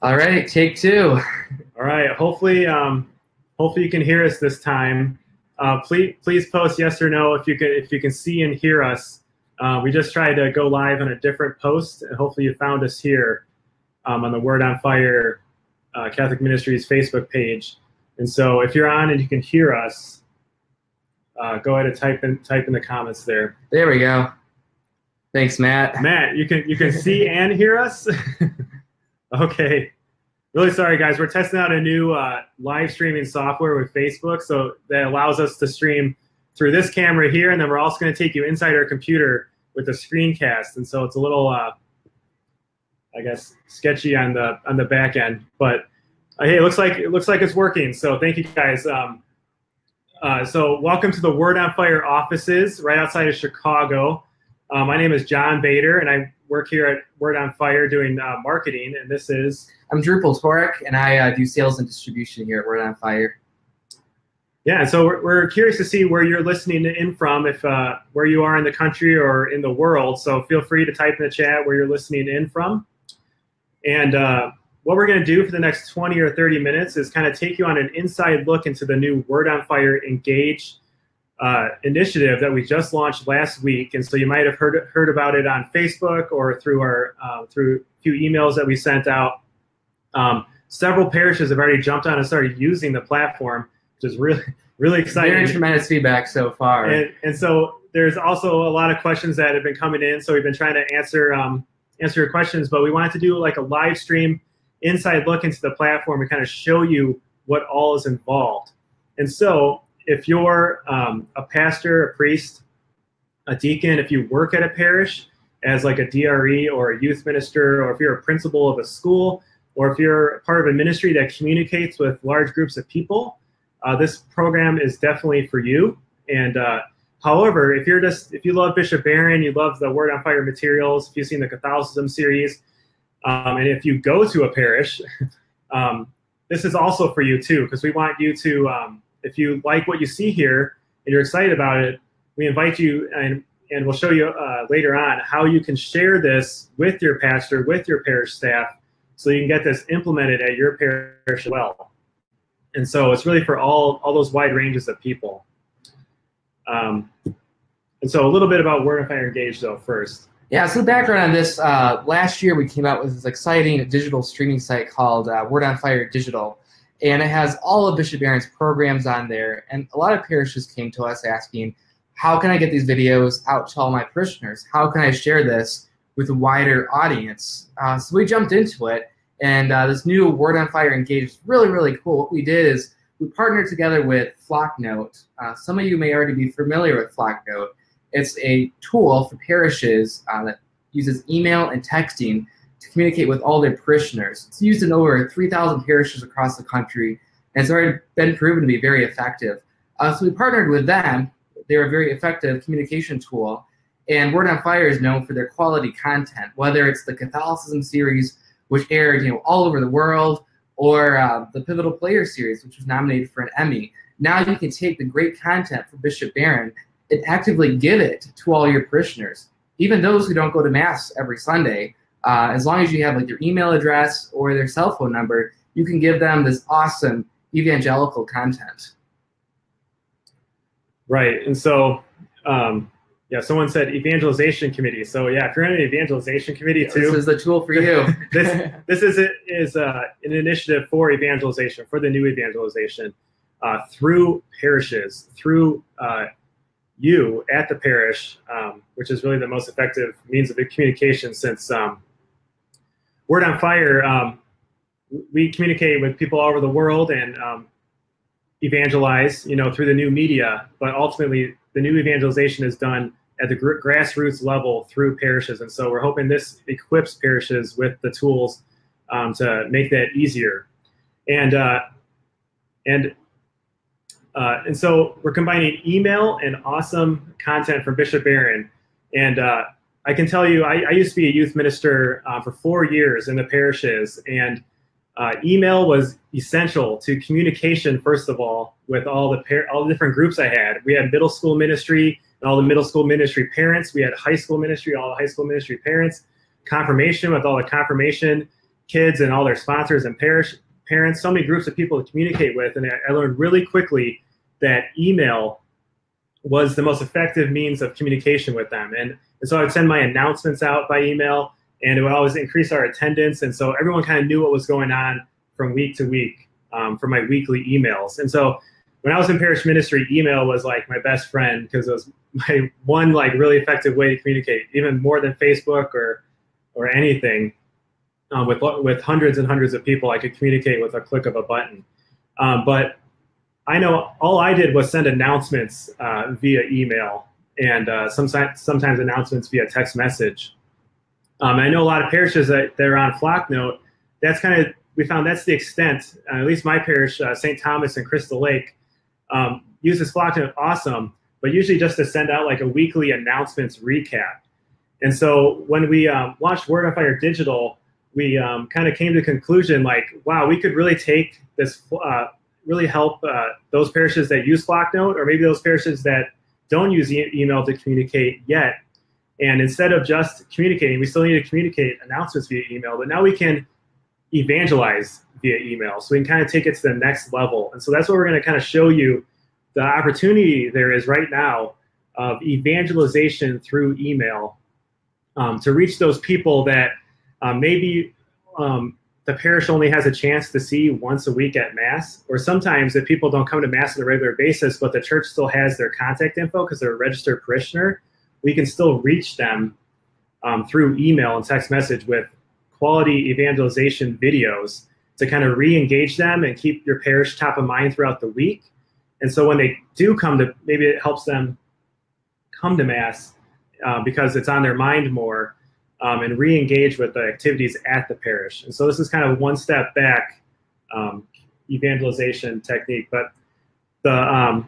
All right, take two. All right. Hopefully you can hear us this time. Please post yes or no if you can see and hear us. We just tried to go live on a different post, and hopefully you found us here on the Word on Fire Catholic Ministries Facebook page. And so if you're on and you can hear us, go ahead and type in the comments there. There we go. Thanks, Matt. Matt, you can see and hear us? Okay. Really sorry, guys. We're testing out a new live streaming software with Facebook, so that allows us to stream through this camera here, and then we're also going to take you inside our computer with a screencast. And so it's a little, I guess, sketchy on the back end. But hey, it looks like it's working. So thank you, guys. So welcome to the Word on Fire offices right outside of Chicago. My name is John Bader, and I work here at Word on Fire doing marketing, and this is... I'm Drupal Torek, and I do sales and distribution here at Word on Fire. Yeah, so we're curious to see where you're listening in from, if where you are in the country or in the world. So feel free to type in the chat where you're listening in from. And what we're going to do for the next 20 or 30 minutes is kind of take you on an inside look into the new Word on Fire Engage initiative that we just launched last week. And so you might have heard about it on Facebook or through our through a few emails that we sent out. Several parishes have already jumped on and started using the platform, which is really exciting. Very tremendous feedback so far. And so there's also a lot of questions that have been coming in. So we've been trying to answer your questions, but we wanted to do like a live stream inside look into the platform and kind of show you what all is involved. And so if you're a pastor, a priest, a deacon, if you work at a parish as like a DRE or a youth minister, or if you're a principal of a school, or if you're part of a ministry that communicates with large groups of people, this program is definitely for you. And however, if you love Bishop Barron, you love the Word on Fire materials, if you've seen the Catholicism series, and if you go to a parish, this is also for you too, because we want you to, if you like what you see here and you're excited about it, we invite you, and we'll show you later on how you can share this with your pastor, with your parish staff, so you can get this implemented at your parish as well. And so it's really for all those wide ranges of people. And so a little bit about Word on Fire Engage, though, first. Yeah, so the background on this, last year we came out with this exciting digital streaming site called Word on Fire Digital. And it has all of Bishop Barron's programs on there. And a lot of parishes came to us asking, how can I get these videos out to all my parishioners? How can I share this with a wider audience? So we jumped into it. And this new Word on Fire Engage is really, really cool. What we did is we partnered together with Flocknote. Some of you may already be familiar with Flocknote. It's a tool for parishes that uses email and texting to communicate with all their parishioners. It's used in over 3,000 parishes across the country, and it's already been proven to be very effective. So we partnered with them. They're a very effective communication tool, and Word on Fire is known for their quality content, whether it's the Catholicism series, which aired all over the world, or the Pivotal Player series, which was nominated for an Emmy. Now you can take the great content from Bishop Barron and actively give it to all your parishioners, even those who don't go to Mass every Sunday. As long as you have your email address or their cell phone number, you can give them this awesome evangelical content. Right, and so, yeah, someone said evangelization committee. So yeah, if you're in an evangelization committee too, this is the tool for you. this is an initiative for evangelization, for the new evangelization, through parishes, through you at the parish, which is really the most effective means of communication, since Word on Fire, we communicate with people all over the world and evangelize, through the new media, but ultimately the new evangelization is done at the grassroots level through parishes. And so we're hoping this equips parishes with the tools to make that easier. And so we're combining email and awesome content from Bishop Barron. And I can tell you, I used to be a youth minister for 4 years in the parishes, and email was essential to communication, first of all, with all the different groups I had. We had middle school ministry and all the middle school ministry parents. We had high school ministry, all the high school ministry parents. Confirmation with all the confirmation kids and all their sponsors and parish parents, so many groups of people to communicate with. And I learned really quickly that email was the most effective means of communication with them. And so I would send my announcements out by email, and it would always increase our attendance. And so everyone kind of knew what was going on from week to week for my weekly emails. And so when I was in parish ministry, email was like my best friend because it was my one like really effective way to communicate, even more than Facebook or anything. With hundreds and hundreds of people, I could communicate with a click of a button. But I know all I did was send announcements via email and sometimes announcements via text message. I know a lot of parishes that are on Flocknote. That's kind of, we found that's the extent, at least my parish, St. Thomas and Crystal Lake, uses Flocknote awesome, but usually just to send out like a weekly announcements recap. And so when we launched Word on Fire Digital, we kind of came to the conclusion like, wow, we could really take this, really help those parishes that use Flocknote, or maybe those parishes that don't use email to communicate yet. And instead of just communicating, we still need to communicate announcements via email, but now we can evangelize via email. So we can kind of take it to the next level. And so that's what we're going to kind of show you the opportunity there is right now of evangelization through email to reach those people that maybe the parish only has a chance to see once a week at Mass, or sometimes if people don't come to Mass on a regular basis, but the church still has their contact info because they're a registered parishioner, we can still reach them through email and text message with quality evangelization videos to kind of re-engage them and keep your parish top of mind throughout the week. And so when they do come to, maybe it helps them come to Mass because it's on their mind more, and re-engage with the activities at the parish. And so this is kind of one step back evangelization technique. But the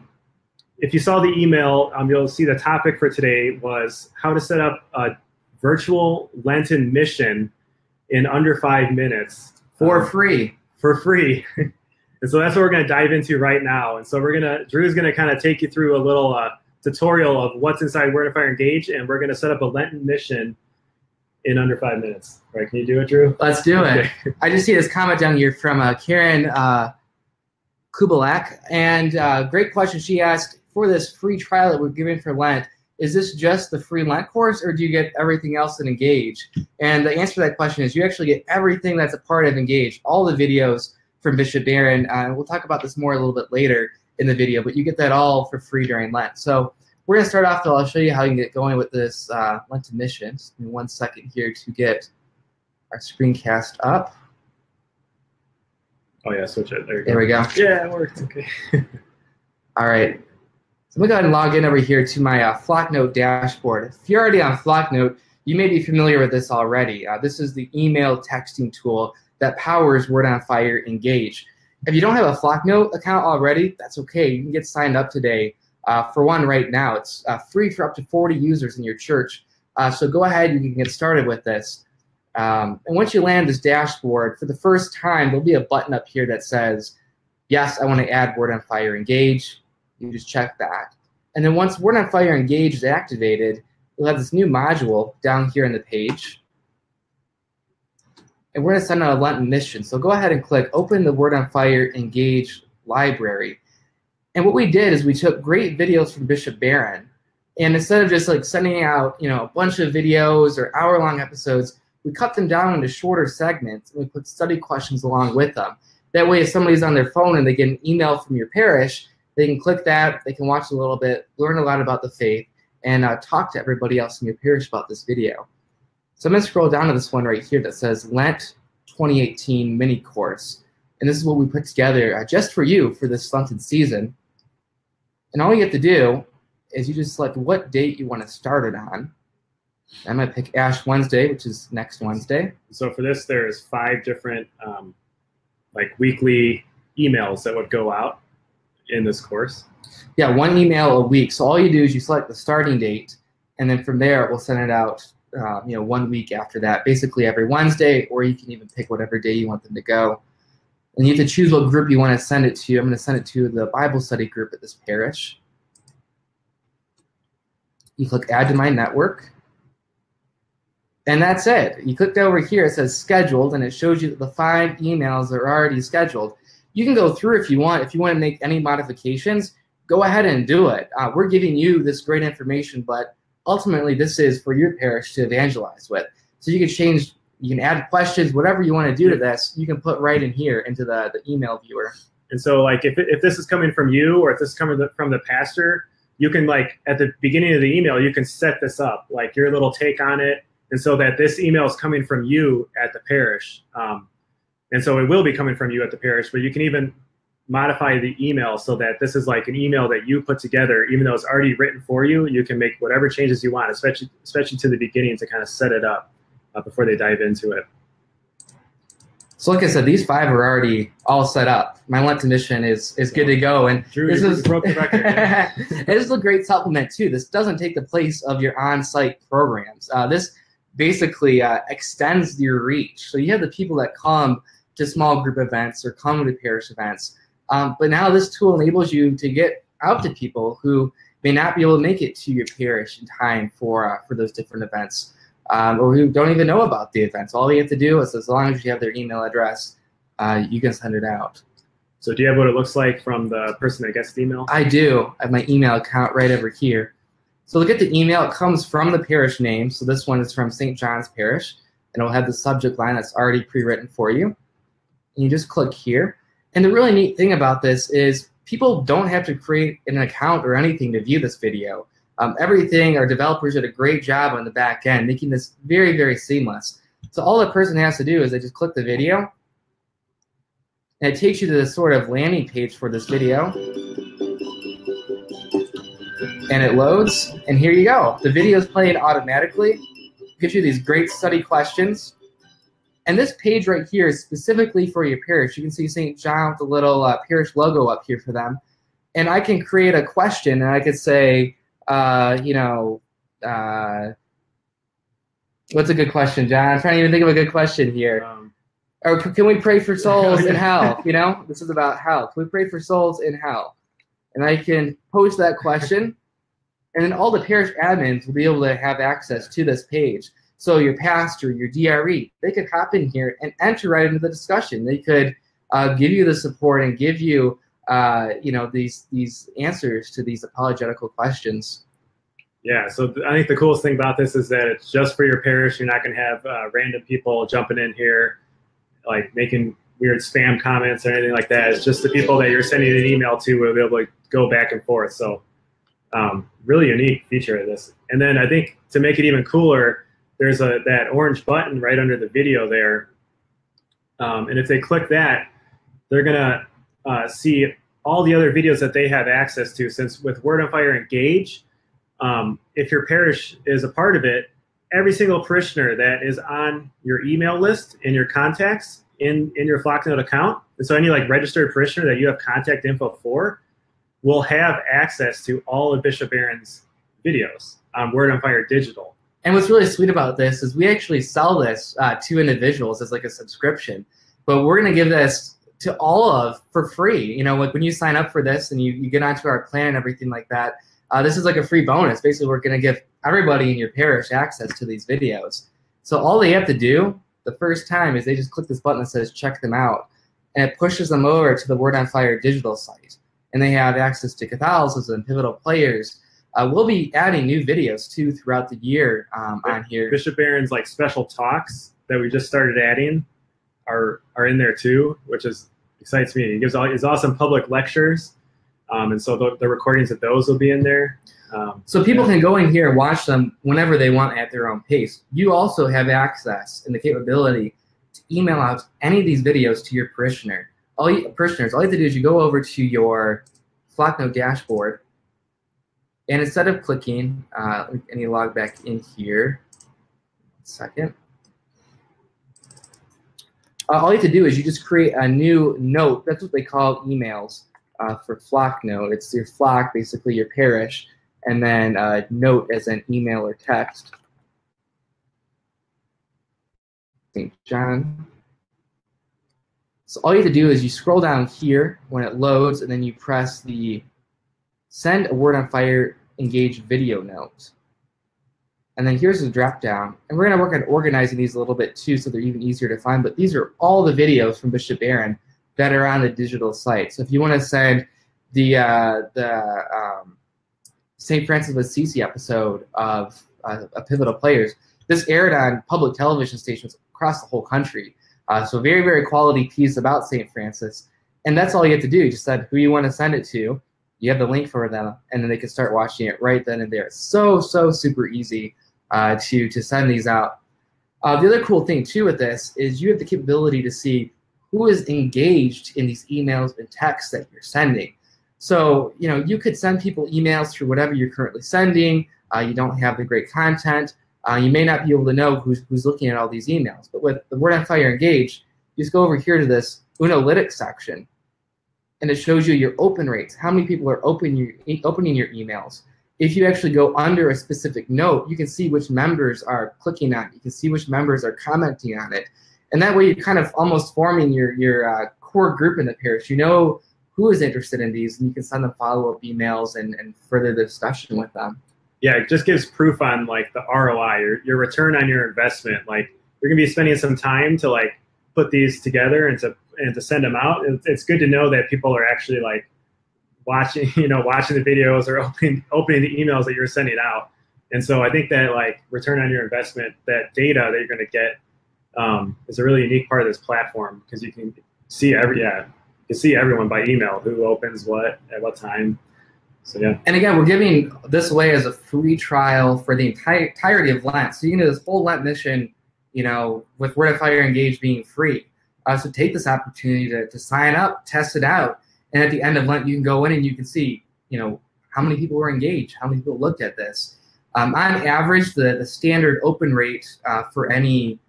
if you saw the email, you'll see the topic for today was how to set up a virtual Lenten mission in under 5 minutes. For free. For free. And so that's what we're going to dive into right now. And so Drew's going to kind of take you through a little tutorial of what's inside Word on Fire Engage, and we're going to set up a Lenten mission in under 5 minutes. Right? Can you do it, Drew? Let's do it. I just see this comment down here from Karen Kubalak, and great question. She asked, for this free trial that we're giving for Lent, is this just the free Lent course, or do you get everything else in Engage? And the answer to that question is you actually get everything that's a part of Engage, all the videos from Bishop Barron. We'll talk about this more a little bit later in the video, but you get that all for free during Lent. So we're going to start off, though. I'll show you how you can get going with this Lenten mission. Just give me 1 second here to get our screencast up. Oh, yeah, switch it. There we go. Yeah, it worked. Okay. All right. So I'm going to go ahead and log in over here to my Flocknote dashboard. If you're already on Flocknote, you may be familiar with this already. This is the email texting tool that powers Word on Fire Engage. If you don't have a Flocknote account already, that's okay. You can get signed up today for one right now. It's free for up to 40 users in your church. So go ahead and you can get started with this. And once you land this dashboard, for the first time, there'll be a button up here that says, yes, I want to add Word on Fire Engage. You just check that. And then once Word on Fire Engage is activated, you'll have this new module down here on the page. And we're going to send out a Lenten mission. So go ahead and click Open the Word on Fire Engage library. And what we did is we took great videos from Bishop Barron, and instead of just like sending out, a bunch of videos or hour-long episodes, we cut them down into shorter segments, and we put study questions along with them. That way, if somebody's on their phone and they get an email from your parish, they can click that, they can watch a little bit, learn a lot about the faith, and talk to everybody else in your parish about this video. So I'm going to scroll down to this one right here that says Lent 2018 mini course. And this is what we put together just for you for this Lenten season. And all you have to do is you just select what date you want to start it on. I'm going to pick Ash Wednesday, which is next Wednesday. So for this, there's 5 different weekly emails that would go out in this course. Yeah, 1 email a week. So all you do is you select the starting date, and then from there we'll send it out 1 week after that, basically every Wednesday, or you can even pick whatever day you want them to go. And you have to choose what group you want to send it to. I'm going to send it to the Bible study group at this parish. You click Add to My Network. And that's it. You clicked over here, it says scheduled, and it shows you that the 5 emails are already scheduled. You can go through if you want. If you want to make any modifications, go ahead and do it. We're giving you this great information, but ultimately this is for your parish to evangelize with. So you can change, you can add questions, whatever you want to do to this, you can put right in here into the email viewer. And so like if this is coming from you or if this is coming from the pastor, you can like at the beginning of the email, you can set this up, like your little take on it. And so that this email is coming from you at the parish. And so it will be coming from you at the parish, but you can even modify the email so that this is like an email that you put together, even though it's already written for you. You can make whatever changes you want, especially to the beginning to kind of set it up before they dive into it. So like I said, these 5 are already all set up. My Lenten mission is good to go. And Drew, this is broke the record. This is a great supplement too. This doesn't take the place of your on-site programs. This basically extends your reach. So you have the people that come to small group events or come to parish events. But now this tool enables you to get out to people who may not be able to make it to your parish in time for those different events, or who don't even know about the events. All you have to do is, as long as you have their email address, you can send it out. So do you have what it looks like from the person that gets the email? I do. I have my email account right over here. So look at the email. It comes from the parish name. So this one is from St. John's Parish, and it'll have the subject line that's already pre-written for you. And you just click here. And the really neat thing about this is people don't have to create an account or anything to view this video. Everything, our developers did a great job on the back end, making this very, very seamless. So all the person has to do is they just click the video, and it takes you to this sort of landing page for this video. And it loads, and here you go. The video is playing automatically. It gives you these great study questions. And this page right here is specifically for your parish. You can see St. John with the little parish logo up here for them. And I can create a question, and I could say, what's a good question, John? I'm trying to even think of a good question here. Or can we pray for souls in hell? You know, this is about hell. Can we pray for souls in hell? And I can post that question, and then all the parish admins will be able to have access to this page. So your pastor, your DRE, they could hop in here and enter right into the discussion. They could give you the support and give you, these answers to these apologetical questions. Yeah, so I think the coolest thing about this is that it's just for your parish. You're not going to have random people jumping in here, like making weird spam comments or anything like that. It's just the people that you're sending an email to will be able to go back and forth. So really unique feature of this. And then I think to make it even cooler, there's that orange button right under the video there. And if they click that, they're going to see all the other videos that they have access to. Since with Word on Fire Engage, if your parish is a part of it, every single parishioner that is on your email list in your contacts in your Flocknote account, and so any like registered parishioner that you have contact info for, will have access to all of Bishop Aaron's videos on Word on Fire Digital. And what's really sweet about this is we actually sell this to individuals as like a subscription, but we're going to give this to all of for free. You know, like when you sign up for this and you get onto our plan and everything like that, this is like a free bonus. Basically, we're going to give everybody in your parish access to these videos. So all they have to do the first time is they just click this button that says check them out, and it pushes them over to the Word on Fire digital site. And they have access to Catholicism, Pivotal Players. We'll be adding new videos too throughout the year on here. Bishop Aaron's like special talks that we just started adding are in there too, which excites me. He gives all his awesome public lectures, and so the recordings of those will be in there. So people can go in here and watch them whenever they want at their own pace. You also have access and the capability to email out any of these videos to your parishioner. All you have to do is you go over to your Flocknote dashboard, and instead of clicking, and you log back in here, second. All you have to do is you just create a new note. That's what they call emails for Flocknote. It's your flock, basically your parish, and then note as an email or text. St. John. So all you have to do is you scroll down here when it loads, and then you press the Send a Word on Fire Engage video note. And then here's the drop down. And we're going to work on organizing these a little bit too so they're even easier to find. But these are all the videos from Bishop Barron that are on the digital site. So if you want to send the St. Francis of Assisi episode of Pivotal Players, this aired on public television stations across the whole country. So very, very quality piece about St. Francis. And that's all you have to do. You just said who you want to send it to. You have the link for them, and then they can start watching it right then and there. It's so super easy to send these out. The other cool thing too with this is you have the capability to see who is engaged in these emails and texts that you're sending. So you could send people emails through whatever you're currently sending. You don't have the great content. You may not be able to know who's looking at all these emails. But with the Word on Fire Engage, you just go over here to this Unalytics section, and it shows you your open rates, how many people are opening your emails. If you actually go under a specific note, you can see which members are clicking on it. You can see which members are commenting on it. And that way you're kind of almost forming your core group in the parish. You know who is interested in these, and you can send them follow-up emails and further the discussion with them. Yeah, it just gives proof on like the ROI, your return on your investment. Like you're gonna be spending some time to like put these together and to send them out. It's good to know that people are actually like watching the videos or opening the emails that you're sending out. And so I think that like return on your investment, that data that you're gonna get is a really unique part of this platform because you can see everyone by email who opens what at what time. So yeah. And again, we're giving this away as a free trial for the entirety of Lent. So you can do this whole Lent mission, with Word on Fire Engage being free. So take this opportunity to sign up, test it out, and at the end of Lent, you can go in and you can see, how many people were engaged, how many people looked at this. On average, the standard open rate for any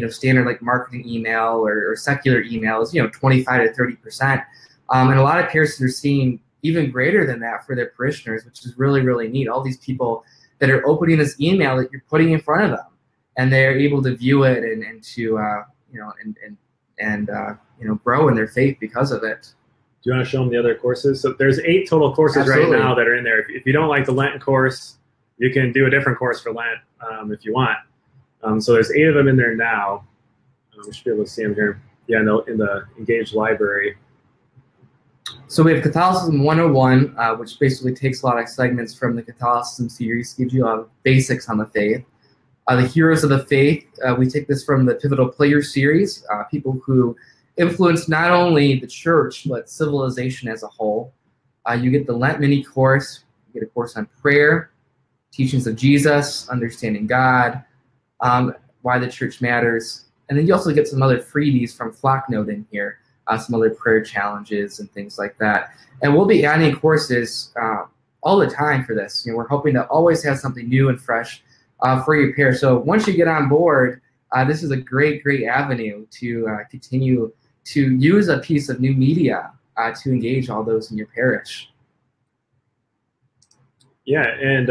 standard like marketing email or secular email is 25 to 30%, and a lot of parishes are seeing even greater than that for their parishioners, which is really, really neat. All these people that are opening this email that you're putting in front of them, and they're able to view it and to grow in their faith because of it. Do you want to show them the other courses? So there's 8 total courses Absolutely. Right now that are in there. If you don't like the Lenten course, you can do a different course for Lent if you want. So there's 8 of them in there now. You should be able to see them here. Yeah, in the Engage library. So we have Catholicism 101, which basically takes a lot of segments from the Catholicism series, gives you a lot of basics on the faith. The Heroes of the Faith, we take this from the Pivotal Players series, people who influence not only the church, but civilization as a whole. You get the Lent mini course, you get a course on prayer, teachings of Jesus, understanding God, why the church matters. And then you also get some other freebies from Flocknote in here, some other prayer challenges and things like that. And we'll be adding courses all the time for this. We're hoping to always have something new and fresh for your parish. So once you get on board, this is a great avenue to continue to use a piece of new media to engage all those in your parish. Yeah, and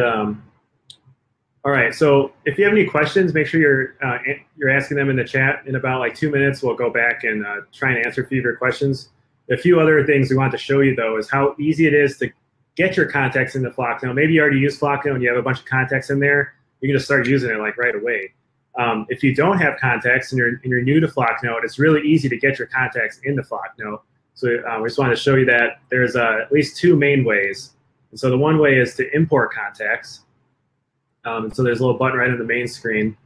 all right. So if you have any questions, make sure you're asking them in the chat. In about like 2 minutes, we'll go back and try and answer a few of your questions. A few other things we want to show you though is how easy it is to get your contacts into Flocknote. Maybe you already use Flocknote and you have a bunch of contacts in there. You can just start using it like right away. If you don't have contacts and you're new to Flocknote, it's really easy to get your contacts into Flocknote. So we just wanted to show you that there's at least 2 main ways. And so the one way is to import contacts. And so there's a little button right on the main screen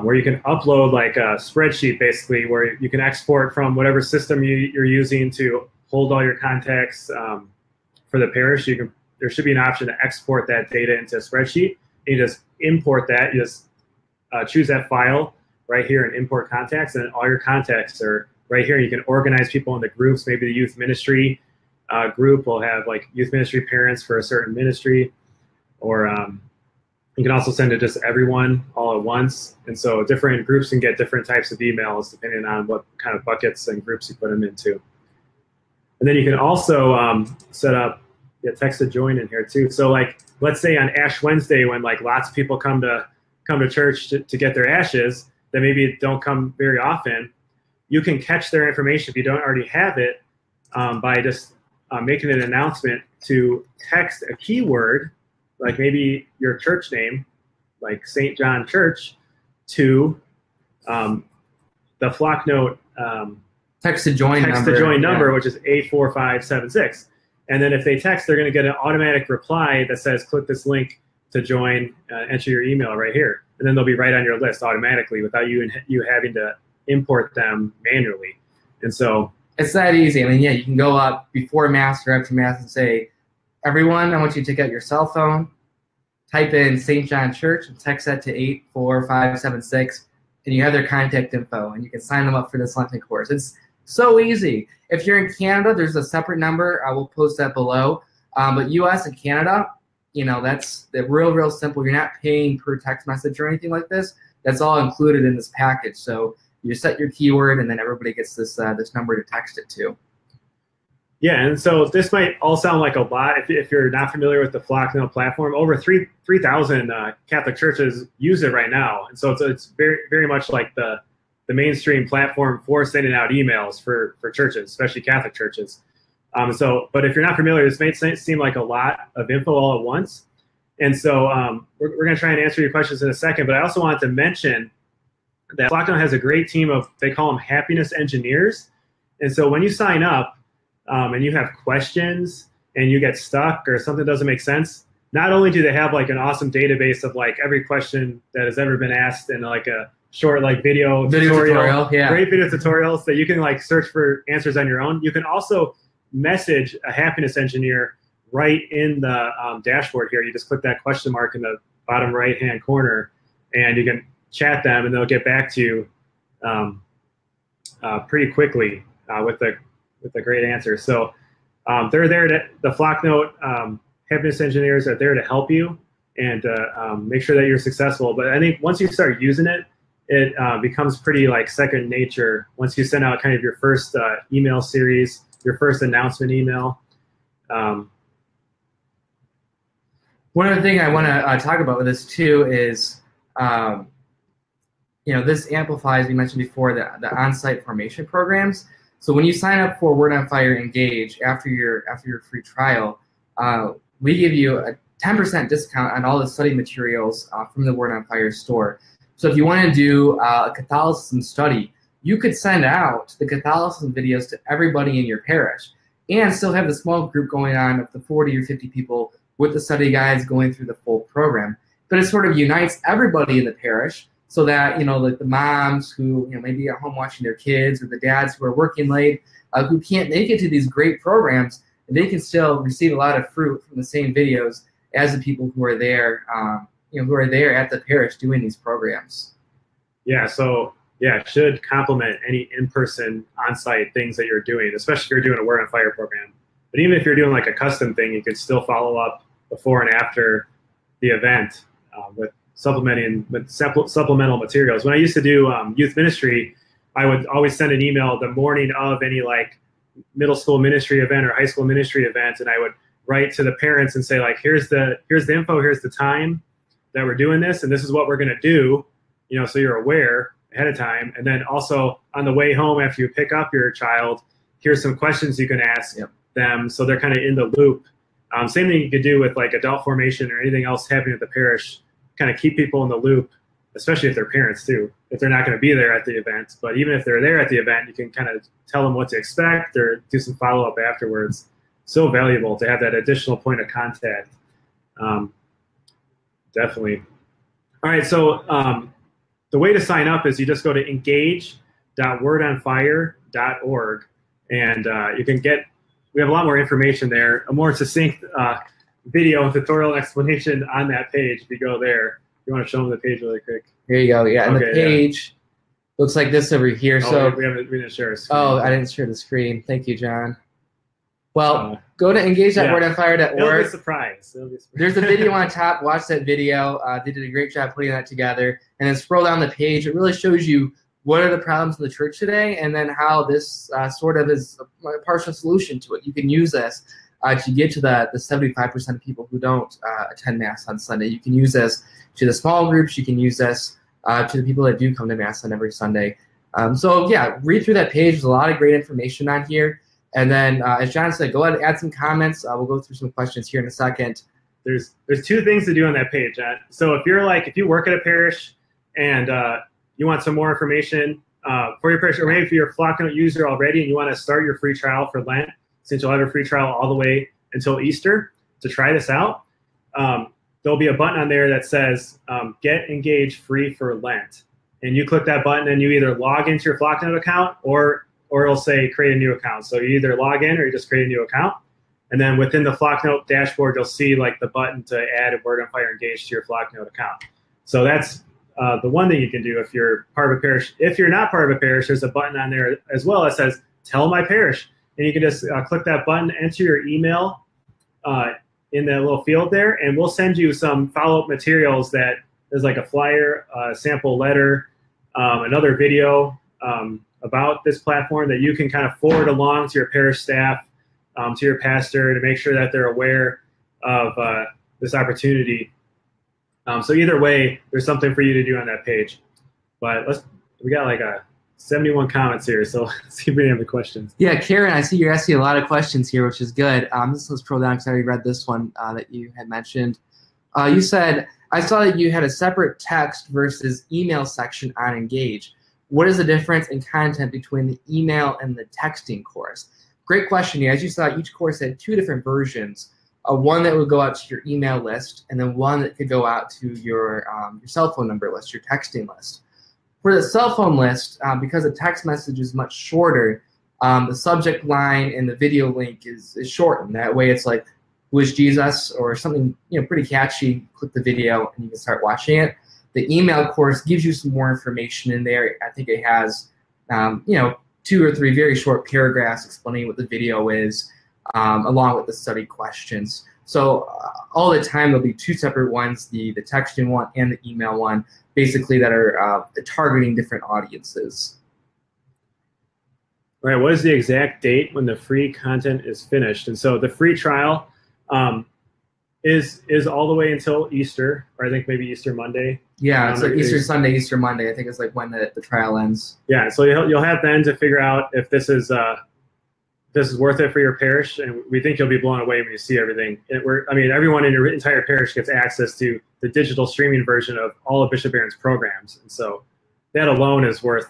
where you can upload like a spreadsheet, basically, where you can export from whatever system you're using to hold all your contacts for the parish. There should be an option to export that data into a spreadsheet. You just import that. You just choose that file right here and import contacts, and all your contacts are right here. You can organize people into groups. Maybe the youth ministry group will have like youth ministry parents for a certain ministry. Or you can also send it just everyone all at once. And so different groups can get different types of emails depending on what kind of buckets and groups you put them into. And then you can also set up text to join in here too. So like, let's say on Ash Wednesday when like lots of people come to church to get their ashes that maybe don't come very often, you can catch their information if you don't already have it by just making an announcement to text a keyword, like maybe your church name, like St. John Church to the Flocknote text to join number, which is 84576. And then if they text, they're going to get an automatic reply that says, click this link to join, enter your email right here. And then they'll be right on your list automatically without you having to import them manually. And so it's that easy. I mean, yeah, you can go up before Mass or after Mass and say, everyone, I want you to take out your cell phone, type in St. John Church, and text that to 84576, and you have their contact info, and you can sign them up for this Lenten course. It's so easy. If you're in Canada, there's a separate number. I will post that below. But U.S. and Canada, that's real simple. You're not paying per text message or anything like this. That's all included in this package. So you set your keyword, and then everybody gets this number to text it to. Yeah, and so this might all sound like a lot if you're not familiar with the Flocknote platform. Over 3,000 Catholic churches use it right now, and so it's very, very much like the mainstream platform for sending out emails for churches, especially Catholic churches. But if you're not familiar, this may seem like a lot of info all at once. And so we're going to try and answer your questions in a second, but I also wanted to mention that Flocknote has a great team of, they call them happiness engineers. And so when you sign up and you have questions and you get stuck or something doesn't make sense, not only do they have like an awesome database of like every question that has ever been asked in like a short like video tutorial, yeah. Great video tutorials that you can like search for answers on your own. You can also message a happiness engineer right in the dashboard here. You just click that question mark in the bottom right hand corner, and you can chat them, and they'll get back to you pretty quickly with a great answer. So they're there the Flocknote happiness engineers are there to help you and make sure that you're successful. But I think once you start using it, it becomes pretty like second nature once you send out kind of your first email series, your first announcement email. One other thing I want to talk about with this too is, this amplifies, we mentioned before, the on-site formation programs. So when you sign up for Word on Fire Engage after your free trial, we give you a 10% discount on all the study materials from the Word on Fire store. So if you want to do a Catholicism study, you could send out the Catholicism videos to everybody in your parish and still have the small group going on of the 40 or 50 people with the study guides going through the full program. But it sort of unites everybody in the parish so that, like the moms who maybe are home watching their kids, or the dads who are working late, who can't make it to these great programs, they can still receive a lot of fruit from the same videos as the people who are there who are there at the parish doing these programs. Yeah, so it should complement any in-person, on-site things that you're doing, especially if you're doing a Word on Fire program. But even if you're doing like a custom thing, you can still follow up before and after the event with supplemental materials. When I used to do youth ministry, I would always send an email the morning of any like middle school ministry event or high school ministry event, and I would write to the parents and say like, here's the info, here's the time that we're doing this, and this is what we're going to do, so you're aware ahead of time. And then also on the way home after you pick up your child, here's some questions you can ask them, so they're kind of in the loop. Same thing you could do with like adult formation or anything else happening at the parish, kind of keep people in the loop, especially if they're parents too, if they're not going to be there at the event. But even if they're there at the event, you can kind of tell them what to expect or do some follow-up afterwards. So valuable to have that additional point of contact. Definitely. All right, so the way to sign up is you just go to engage.wordonfire.org, and you can we have a lot more information there, a more succinct video tutorial explanation on that page if you go there. You want to show them the page really quick? Here you go. Yeah, and the page looks like this over here. So we didn't share a screen. Oh, I didn't share the screen. Thank you, John. Well, go to engage.wordonfire.org. It'll be a surprise. There's a video on top. Watch that video. They did a great job putting that together. And then scroll down the page. It really shows you what are the problems in the church today, and then how this sort of is a partial solution to it. You can use this to get to the 75% of people who don't attend Mass on Sunday. You can use this to the small groups. You can use this to the people that do come to Mass on every Sunday. So yeah, read through that page. There's a lot of great information on here. And then, as John said, go ahead and add some comments. We'll go through some questions here in a second. there's two things to do on that page. So if you work at a parish and you want some more information for your parish, or maybe if you're a Flocknote user already and you want to start your free trial for Lent, since you'll have a free trial all the way until Easter to try this out, there'll be a button on there that says Get Engaged Free for Lent. And you click that button and you either log into your Flocknote account or it'll say create a new account. So you either log in or you just create a new account. And then within the Flocknote dashboard, you'll see like the button to add a Word on Fire Engaged to your Flocknote account. So that's the one thing you can do if you're part of a parish. If you're not part of a parish, there's a button on there as well that says Tell My Parish. And you can just click that button, enter your email in that little field there, and we'll send you some follow-up materials that there's like a flyer, a sample letter, another video about this platform that you can kind of forward along to your parish staff, to your pastor, to make sure that they're aware of this opportunity. So either way, there's something for you to do on that page. But we got like 71 comments here, so let's see if we have any questions. Yeah, Karen, I see you're asking a lot of questions here, which is good. Let's scroll down because I already read this one that you had mentioned. You said, I saw that you had a separate text versus email section on Engage. What is the difference in content between the email and the texting course? Great question. As you saw, each course had two different versions. One that would go out to your email list, and then one that could go out to your cell phone number list, your texting list. For the cell phone list, because the text message is much shorter, the subject line and the video link is shortened. That way it's like, who is Jesus, or something pretty catchy. Click the video and you can start watching it. The email course gives you some more information in there. I think it has 2 or 3 very short paragraphs explaining what the video is, along with the study questions. So all the time there'll be 2 separate ones, the texting one and the email one, basically that are targeting different audiences. All right, what is the exact date when the free content is finished? And so the free trial is all the way until Easter, or I think maybe Easter Monday. Yeah, it's like Easter Sunday, Easter Monday. I think it's like when the trial ends. Yeah, so you'll have then to figure out if this is worth it for your parish, and we think you'll be blown away when you see everything. Everyone in your entire parish gets access to the digital streaming version of all of Bishop Barron's programs, and so that alone is worth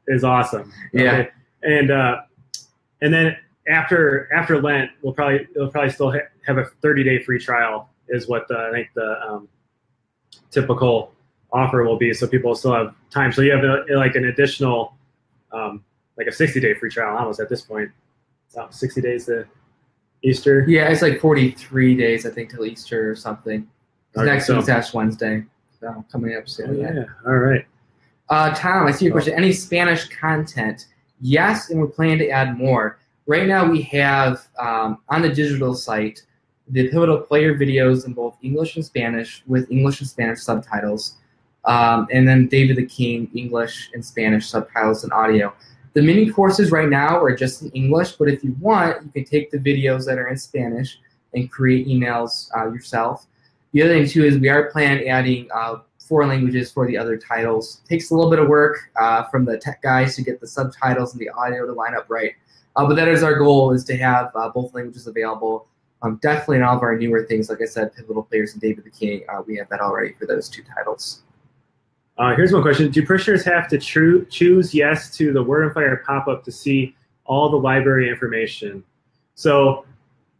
is awesome. Yeah, okay? And then after Lent, it'll probably still have a 30-day free trial is what I think the typical offer will be, so people still have time. So you have an additional like a 60-day free trial almost at this point. So 60 days to Easter. Yeah, it's like 43 days, I think, till Easter or something. Okay, next week's Ash Wednesday, so coming up soon. Yeah, all right. Tom, I see your question. Any Spanish content? Yes, and we're planning to add more. Right now we have, on the digital site, the Pivotal Player videos in both English and Spanish with English and Spanish subtitles, and then David the King, English and Spanish subtitles and audio. The mini courses right now are just in English, but if you want, you can take the videos that are in Spanish and create emails yourself. The other thing, too, is we are planning adding 4 languages for the other titles. It takes a little bit of work from the tech guys to get the subtitles and the audio to line up right. But that is our goal, is to have both languages available. Definitely in all of our newer things, like I said, Pivotal Players and David the King, we have that already for those 2 titles. Here's one question. Do parishioners have to choose yes to the Word on Fire pop-up to see all the library information? So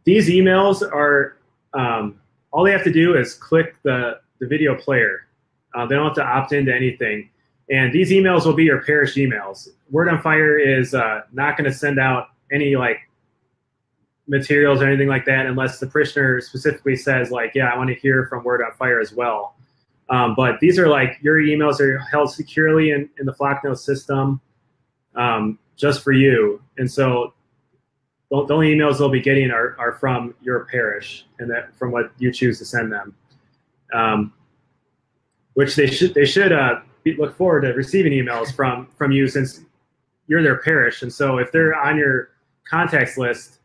these emails are, all they have to do is click the video player. They don't have to opt into anything. And these emails will be your parish emails. Word on Fire is not going to send out any materials or anything like that unless the parishioner specifically says yeah, I want to hear from Word on Fire as well. But these are your emails are held securely in the Flocknote system just for you. And so the only emails they'll be getting are from your parish and that from what you choose to send them, which they should look forward to receiving emails from you since you're their parish. And so if they're on your contacts list,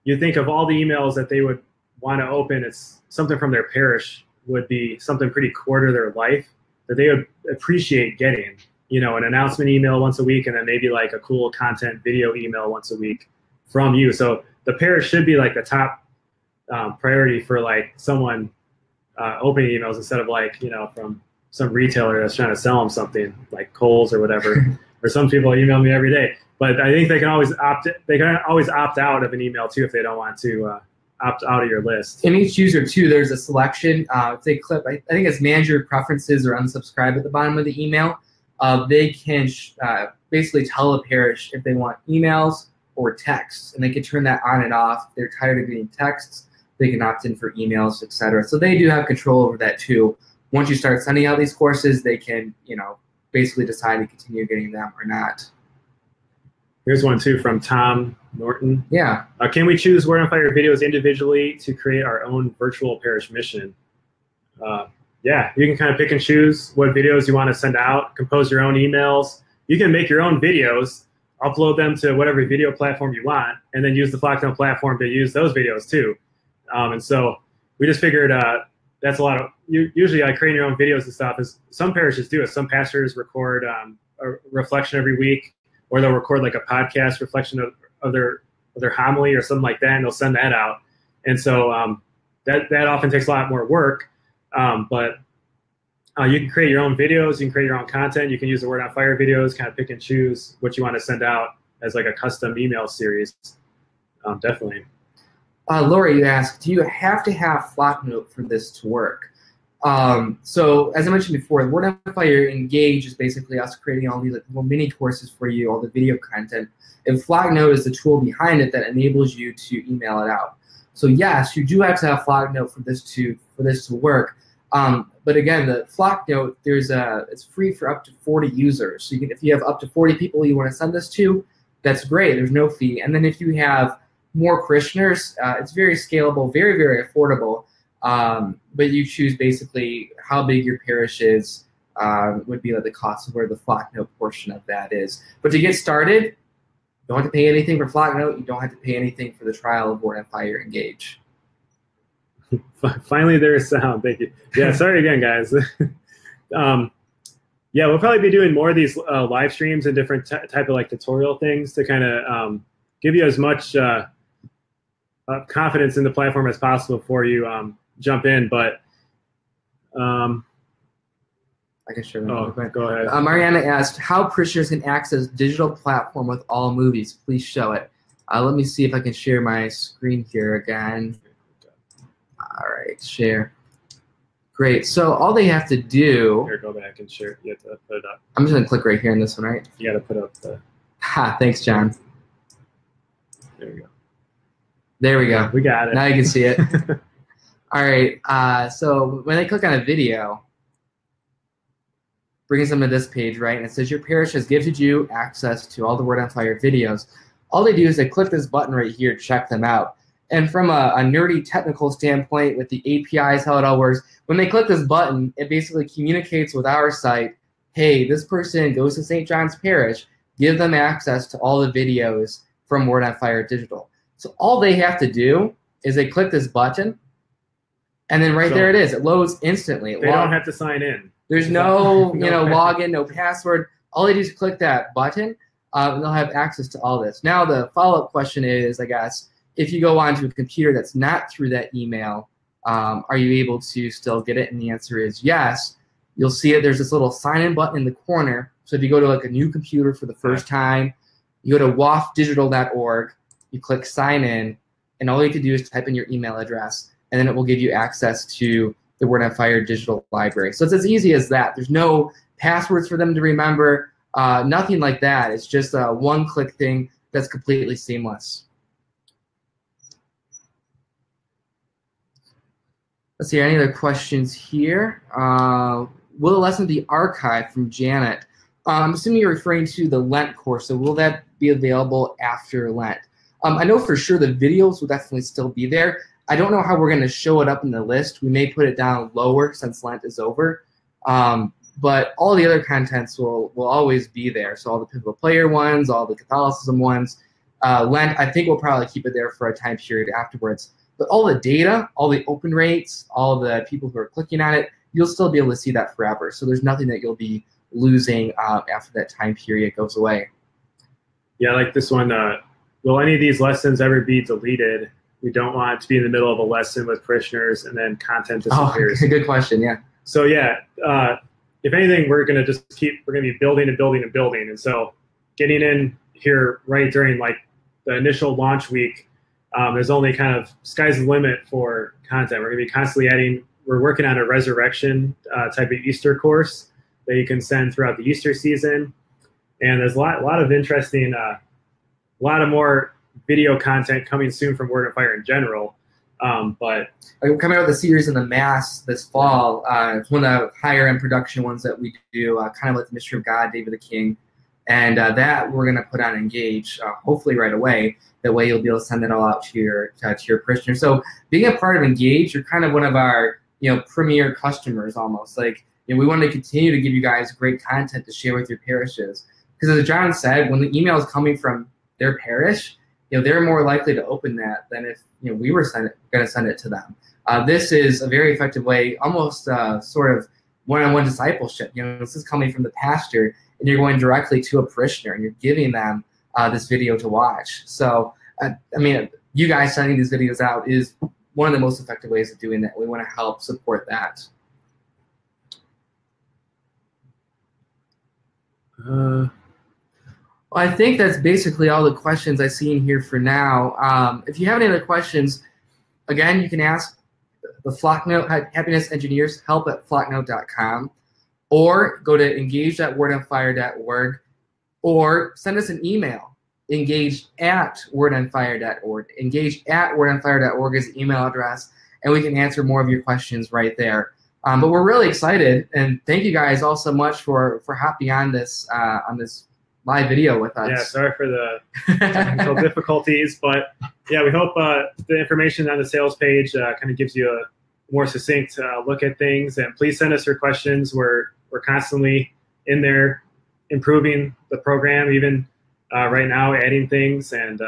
you think of all the emails that they would want to open, it's something from their parish would be something pretty core to their life that they would appreciate getting, an announcement email once a week, and then maybe a cool content video email once a week from you. So the parish should be the top priority for like someone opening emails instead of like, you know, from some retailer that's trying to sell them something like Kohl's or whatever. Or some people email me every day. But I think they can always opt out of an email too if they don't want to opt out of your list. In each user too, there's a selection. If they click, I think it's manager preferences or unsubscribe at the bottom of the email. They can basically tell a parish if they want emails or texts, and they can turn that on and off. If they're tired of getting texts, they can opt in for emails, etc. So they do have control over that too. Once you start sending out these courses, they can, you know, basically decide to continue getting them or not. Here's one too from Tom Norton. Yeah. Can we choose Word on Fire videos individually to create our own virtual parish mission? Yeah, you can kind of pick and choose what videos you want to send out, compose your own emails. You can make your own videos, upload them to whatever video platform you want, and then use the Flocknote platform to use those videos too. And so we just figured that's a lot of, usually like creating your own videos and stuff is, some parishes do it. Some pastors record a reflection every week, or they'll record like a podcast reflection of their homily or something like that, and they'll send that out. And so that often takes a lot more work. But you can create your own videos, you can create your own content, you can use the Word on Fire videos, kind of pick and choose what you want to send out as like a custom email series. Definitely. Lori, you asked, do you have to have Flocknote for this to work? So as I mentioned before, Word on Fire Engage is basically us creating all these like, little mini courses for you, all the video content. And Flocknote is the tool behind it that enables you to email it out. So yes, you do have to have Flocknote for this to work. But again, the Flocknote, it's free for up to 40 users. So if you have up to 40 people you want to send this to, that's great. There's no fee. And then if you have more parishioners, it's very scalable, very, very affordable. But you choose basically how big your parish is, would be like the cost of where the Flocknote portion of that is. But to get started, you don't have to pay anything for Flocknote. You don't have to pay anything for the trial of Word on Fire Engage. Finally, there's sound. Thank you. Yeah, sorry again, guys. Yeah, we'll probably be doing more of these live streams and different type of like tutorial things to kind of give you as much confidence in the platform as possible before you jump in. But I can share that. Oh, go ahead. Mariana asked, how parishioners can access digital platform with all movies? Please show it. Let me see if I can share my screen here again. All right, share. Great. So all they have to do. Here, go back and share. You have to put it up. I'm just gonna click right here in this one, right? You got to put up the. Ha! Thanks, John. There we go. There we go. We got it. Now you can see it. All right. So when they click on a video, brings them to this page, right? And it says your parish has gifted you access to all the Word on Fire videos. All they do is they click this button right here, check them out. And from a nerdy technical standpoint with the APIs, how it all works, when they click this button, it basically communicates with our site, hey, this person goes to St. John's Parish, give them access to all the videos from Word on Fire Digital. So all they have to do is they click this button, and then there it is. It loads instantly. They don't have to sign in. There's no login, no password. All they do is click that button, and they'll have access to all this. Now the follow-up question is, I guess, if you go onto a computer that's not through that email, are you able to still get it? And the answer is yes. You'll see it. There's this little sign-in button in the corner. So if you go to like a new computer for the first time, you go to wafdigital.org, you click sign in, and all you can do is type in your email address, and then it will give you access to the Word on Fire digital library. So it's as easy as that. There's no passwords for them to remember, nothing like that. It's just a one-click thing that's completely seamless. Let's see, any other questions here? Will the lesson be archived from Janet? I'm assuming you're referring to the Lent course, so will that be available after Lent? I know for sure the videos will definitely still be there. I don't know how we're going to show it up in the list. We may put it down lower since Lent is over. But all the other contents will always be there. So all the Pivotal Player ones, all the Catholicism ones. Lent, I think we'll probably keep it there for a time period afterwards. But all the data, all the open rates, all the people who are clicking on it, you'll still be able to see that forever. So there's nothing that you'll be losing after that time period goes away. Yeah, like this one. Will any of these lessons ever be deleted? We don't want to be in the middle of a lesson with parishioners and then content disappears. Oh, good question. Yeah. So yeah, if anything, we're going to be building and building and building. And so getting in here right during like the initial launch week, there's only kind of sky's the limit for content. We're going to be constantly adding. We're working on a resurrection type of Easter course that you can send throughout the Easter season. And there's a lot of interesting, a lot of more video content coming soon from Word on Fire in general. But we're coming out with a series in the Mass this fall. It's one of the higher end production ones that we do, kind of like the Mystery of God, David the King. And that we're going to put on Engage, hopefully right away. That way you'll be able to send it all out to your parishioners. So being a part of Engage, you're kind of one of our premier customers almost. Like we want to continue to give you guys great content to share with your parishes. Because as John said, when the email is coming from their parish, they're more likely to open that than if we were going to send it to them. This is a very effective way, almost sort of one-on-one discipleship. This is coming from the pastor, and you're going directly to a parishioner, and you're giving them this video to watch. So, I mean, you guys sending these videos out is one of the most effective ways of doing that. We want to help support that. Well, I think that's basically all the questions I see in here for now. If you have any other questions, again, you can ask the Flocknote Happiness Engineers, help@flocknote.com, or go to engage.wordonfire.org, or send us an email, engage@wordonfire.org. Engage@wordonfire.org is the email address, and we can answer more of your questions right there. But we're really excited, and thank you guys all so much for hopping on this live video with us. Yeah, sorry for the technical difficulties, but yeah, we hope the information on the sales page kind of gives you a more succinct look at things. And please send us your questions. We're constantly in there improving the program, even right now, adding things and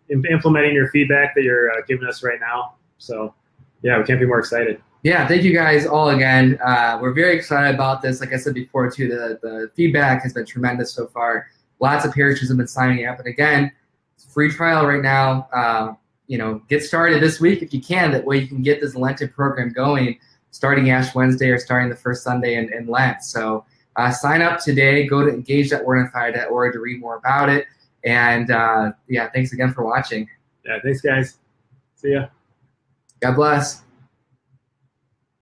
implementing your feedback that you're giving us right now. So yeah, we can't be more excited. Yeah, thank you guys all again. We're very excited about this. Like I said before, too, the feedback has been tremendous so far. Lots of parishes have been signing up. And again, it's a free trial right now. Get started this week if you can. That way you can get this Lenten program going starting Ash Wednesday or starting the first Sunday in Lent. So sign up today. Go to engage.wordonfire.org to read more about it. And yeah, thanks again for watching. Yeah, thanks, guys. See ya. God bless.